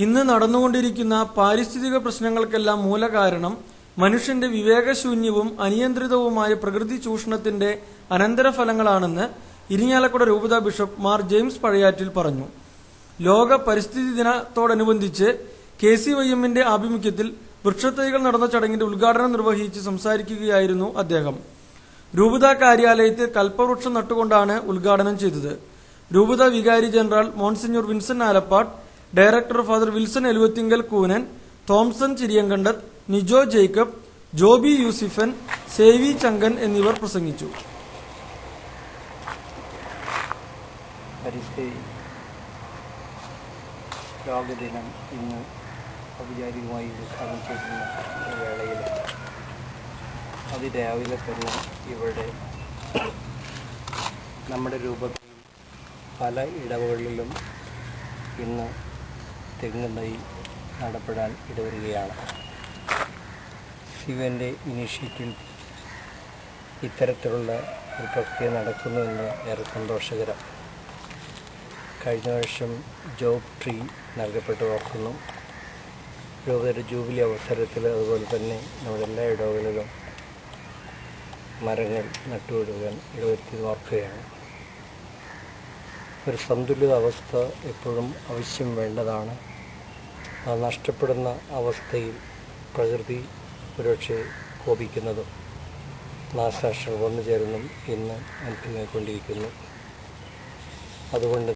ഇന്ന് നടന്നുകൊണ്ടിരിക്കുന്ന പാരിസ്ഥിതിക പ്രശ്നങ്ങൾക്കെല്ലാം മൂലകാരണം മനുഷ്യന്റെ വിവേകശൂന്യവും അനിയന്ത്രിതവുമായ പ്രകൃതി ചൂഷണത്തിന്റെ അനന്തരഫലങ്ങളാണെന്ന് ഇരിങ്ങാലക്കുട രൂപത ബിഷപ്പ് മാർ ജെയിംസ് പഴയാറ്റിൽ പറഞ്ഞു. ലോക പരിസ്ഥിതി ദിനത്തോടനുബന്ധിച്ച് KCYM-ന്റെ ആഭിമുഖ്യത്തിൽ വൃക്ഷത്തൈകൾ നടന്ന ചടങ്ങിന്റെ ഉദ്ഘാടനം നിർവഹിച്ച് സംസാരിക്കുകയായിരുന്നു അദ്ദേഹം. രൂപത കാര്യാലയത്തിൽ കൽപ്പവൃക്ഷം നട്ടുകൊണ്ടാണ് ഉദ്ഘാടനം ചെയ്തത്. രൂപത വികാരി general monsignor Vincent Alappat, director father Wilson Eluvathingal Koonan, Thomson Chiriyankandath, Nijo Jacob, Joby Yousifan, Sevy Changan എന്നിവർ പ്രസംഗിച്ചു. പരിസ്ഥിതി ലോകദിനം ഇന്ന് ഔപചാരികമായി ഉദ്ഘാടനം ചെയ്യുന്ന വേളയിൽ അതിരാവിലെ തന്നെ ഇവിടെ നമ്മുടെ രൂപത്തിൽ പല ഇടവുകളിലും ഇന്ന് തെങ്ങ് തൈ നടപ്പെടാൻ ഇടവരികയാണ്. ശിവൻ്റെ ഇനീഷ്യേറ്റീവ് ഇത്തരത്തിലുള്ള ഒരു പ്രക്രിയ നടക്കുന്നുവെന്ന് ഏറെ സന്തോഷകരം. കഴിഞ്ഞ വർഷം ജോബ് ട്രീ നൽകപ്പെട്ടു ഓർക്കുന്നു. രൂപതയുടെ ജൂബിലി അവസരത്തിൽ അതുപോലെ തന്നെ നമ്മുടെ എല്ലാ ഇടവുകളിലും മരങ്ങൾ നട്ടുവിടുവാൻ ഇടവരുത്തി ഓർക്കുകയാണ്. ഒരു സന്തുലിത അവസ്ഥ എപ്പോഴും ആവശ്യം വേണ്ടതാണ്. അത് നഷ്ടപ്പെടുന്ന അവസ്ഥയിൽ പ്രകൃതി ഒരുപക്ഷെ കോപിക്കുന്നതും നാശനഷ്ടങ്ങൾ വന്നു ചേരുന്നതും ഇന്ന് അനുഭവിക്കൊണ്ടിരിക്കുന്നു. അതുകൊണ്ട്